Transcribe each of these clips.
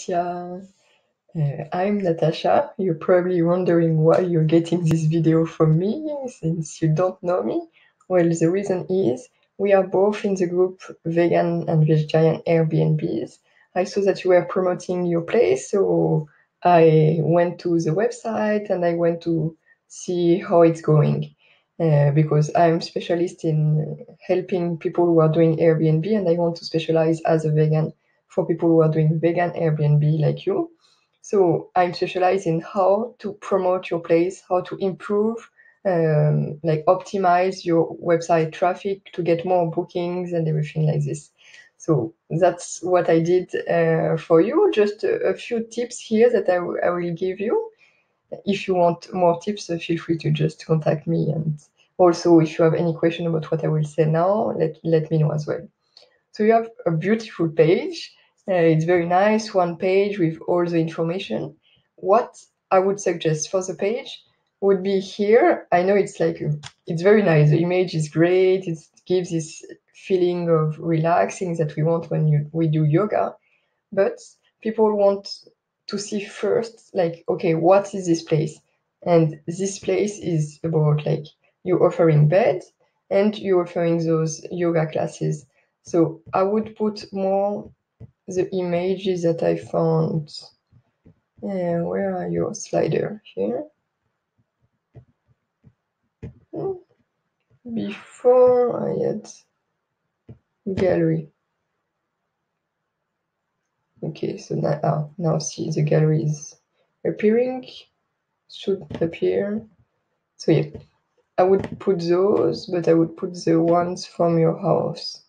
Katya. I'm Natasha. You're probably wondering why you're getting this video from me, since you don't know me. Well, the reason is we are both in the group Vegan and Vegetarian Airbnbs. I saw that you were promoting your place, so I went to the website and I went to see how it's going. Because I'm specialist in helping people who are doing Airbnb, and I want to specialize as a vegan for people who are doing vegan Airbnb like you. So I'm specialized in how to promote your place, how to improve, like optimize your website traffic to get more bookings and everything like this. So that's what I did for you. Just a few tips here that I will give you. If you want more tips, feel free to just contact me. And also, if you have any question about what I will say now, let me know as well. So you have a beautiful page. It's very nice, one page with all the information. What I would suggest for the page would be here. I know it's very nice. The image is great. It gives this feeling of relaxing that we want when we do yoga. But people want to see first, like, okay, what is this place? And this place is about like you offering bed and you offering those yoga classes. So I would put more the images that I found. Where are your slider? Here. Before I had gallery. Okay, so now see the gallery is appearing. Should appear. So yeah, I would put those, but I would put the ones from your house.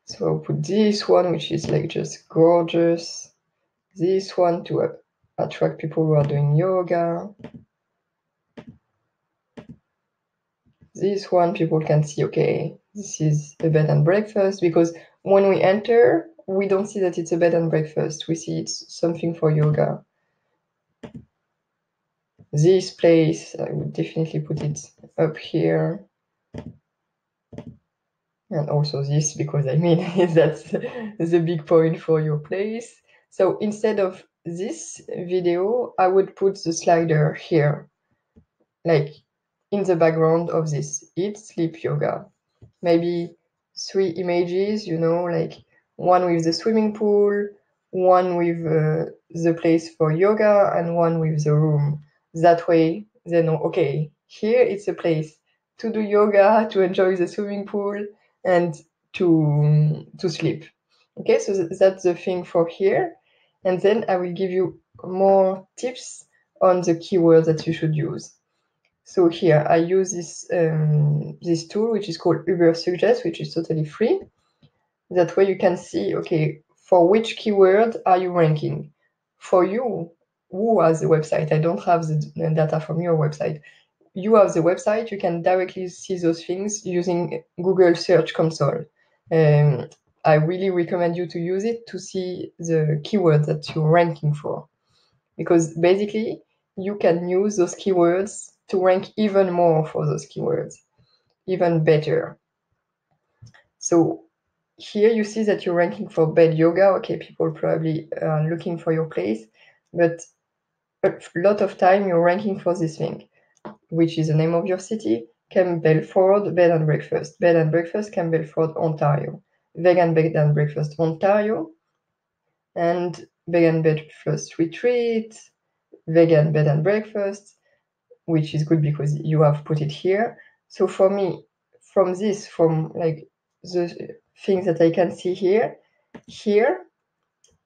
So I'll put this one, which is like just gorgeous. This one to attract people who are doing yoga. This one, people can see, okay, this is a bed and breakfast, because when we enter, we don't see that it's a bed and breakfast. We see it's something for yoga. This place, I would definitely put it up here. And also this, because I mean, that's the big point for your place. So instead of this video, I would put the slider here, like in the background of this, eat, sleep, yoga. Maybe 3 images, like one with the swimming pool, one with the place for yoga, and one with the room. That way they know, okay, here it's a place to do yoga, to enjoy the swimming pool, and to sleep. Okay, so that's the thing for here. And then I will give you more tips on the keywords that you should use. So here I use this tool, which is called Ubersuggest, which is totally free. That way you can see, okay, for which keyword are you ranking? For you, who has the website? I don't have the data from your website. You have the website, you can directly see those things using Google Search Console. I really recommend you to use it to see the keyword that you're ranking for. Because basically, you can use those keywords to rank even more for those keywords, even better. So here you see that you're ranking for bed yoga. Okay, people probably are looking for your place, but a lot of time you're ranking for this thing, which is the name of your city, Campbellford Bed and Breakfast. Bed and Breakfast, Campbellford, Ontario. Vegan Bed and Breakfast, Ontario. And Vegan Breakfast Retreat, Vegan Bed and Breakfast, which is good because you have put it here. So for me, from like the things that I can see here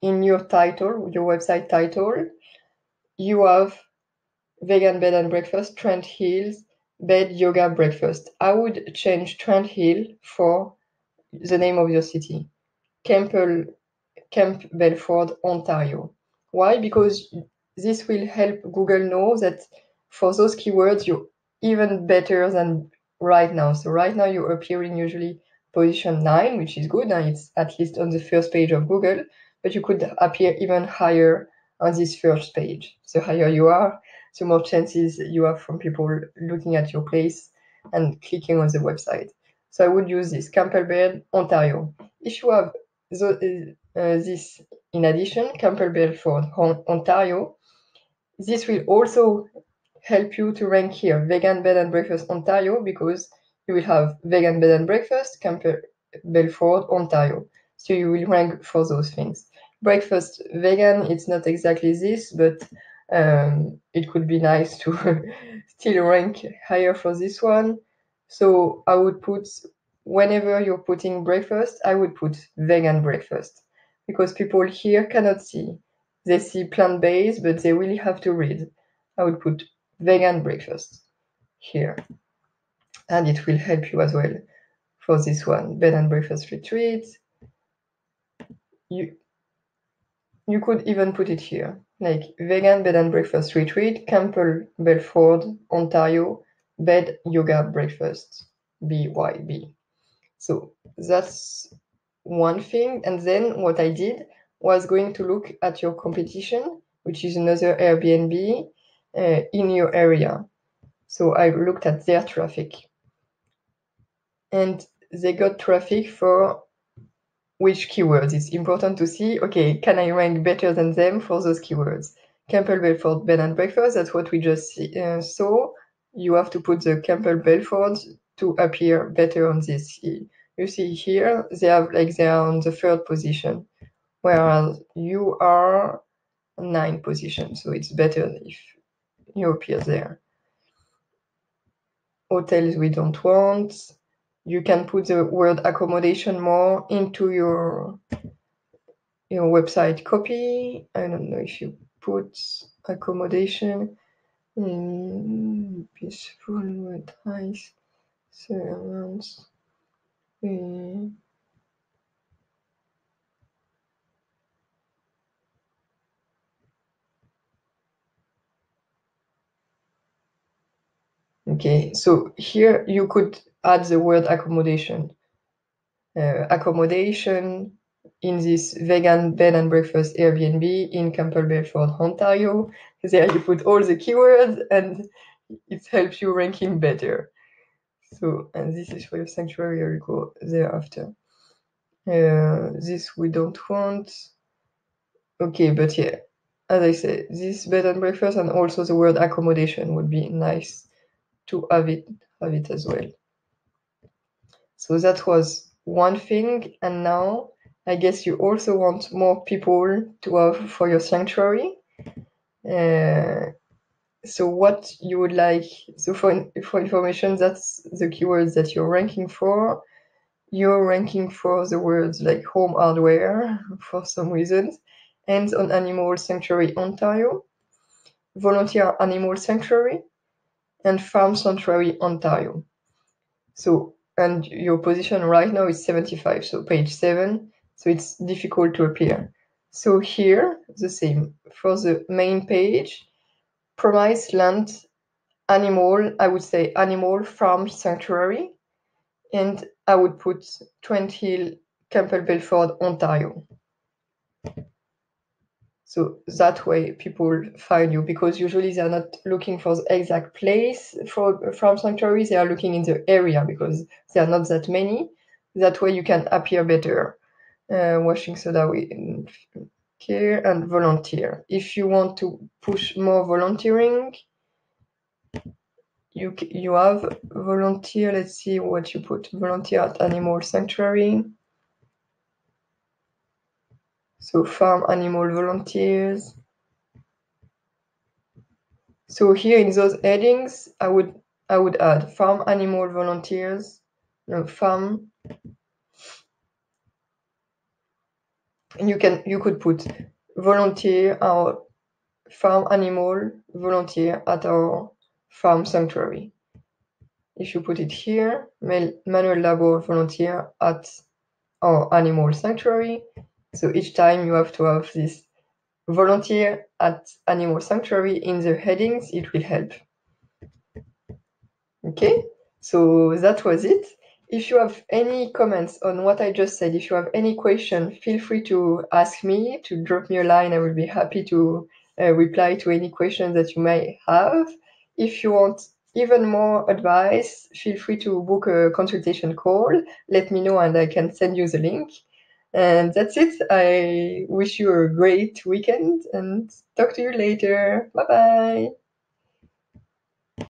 in your title, your website title, you have Vegan Bed and Breakfast, Trent Hills, Bed Yoga Breakfast. I would change Trent Hill for the name of your city, Camp Belford, Ontario. Why? Because this will help Google know that for those keywords, you're even better than right now. So right now you're appearing usually position 9, which is good, and it's at least on the first page of Google, but you could appear even higher on this first page. So higher you are, the more chances you have from people looking at your place and clicking on the website. So I would use this, Campbell Ontario. If you have this in addition, Campbell Ontario, this will also help you to rank here, Vegan Bed and Breakfast Ontario, because you will have Vegan Bed and Breakfast, Campbell Ontario. So you will rank for those things. Breakfast vegan, it's not exactly this, but it could be nice to still rank higher for this one. So I would put, whenever you're putting breakfast, I would put vegan breakfast, because people here cannot see. They see plant-based, but they really have to read. I would put vegan breakfast here. And it will help you as well for this one. Bed and breakfast retreat. You could even put it here, like vegan bed and breakfast retreat, Campbell Belford, Ontario, bed yoga breakfast, BYB. So that's one thing. And then what I did was going to look at your competition, which is another Airbnb in your area. So I looked at their traffic. And they got traffic for which keywords? It's important to see, okay, can I rank better than them for those keywords? Campbell Belford bed and breakfast, that's what we just saw. You have to put the Campbell Belford to appear better on this. You see here, they are on the 3rd position, whereas you are 9th position, so it's better if you appear there. Hotels we don't want. You can put the word accommodation more into your website copy. I don't know if you put accommodation in peaceful advice surrounds. Okay, so here you could add the word accommodation. Accommodation in this vegan bed and breakfast Airbnb in Campbell Belford, Ontario. There you put all the keywords and it helps you ranking better. So, and this is for your sanctuary, I will go thereafter. This we don't want. Okay, but yeah, as I said, this bed and breakfast and also the word accommodation would be nice to have it as well. So that was one thing, and now I guess you also want more people to have for your sanctuary. So what you would like, so for information, that's the keywords that you're ranking for. You're ranking for the words like home hardware for some reasons, and on Animal Sanctuary Ontario, Volunteer Animal Sanctuary, and Farm Sanctuary Ontario. So, and your position right now is 75, so page 7, so it's difficult to appear. So here, the same. For the main page, Promise Land Animal, I would say Animal Farm Sanctuary, and I would put Trent Hill, Campbell Belford, Ontario. So that way people find you, because usually they are not looking for the exact place for farm sanctuary, they are looking in the area because there are not that many. That way you can appear better. Washing soda care and volunteer. If you want to push more volunteering, you have volunteer. Let's see what you put. Volunteer at Animal Sanctuary. So farm animal volunteers. So here in those headings, I would add farm animal volunteers, farm, and you could put volunteer or farm animal volunteer at our farm sanctuary. If you put it here, manual labor volunteer at our animal sanctuary. So each time you have to have this volunteer at animal sanctuary in the headings, it will help. Okay, so that was it. If you have any comments on what I just said, if you have any question, feel free to ask me, to drop me a line. I will be happy to reply to any questions that you may have. If you want even more advice, feel free to book a consultation call. Let me know and I can send you the link. And that's it. I wish you a great weekend and talk to you later. Bye bye.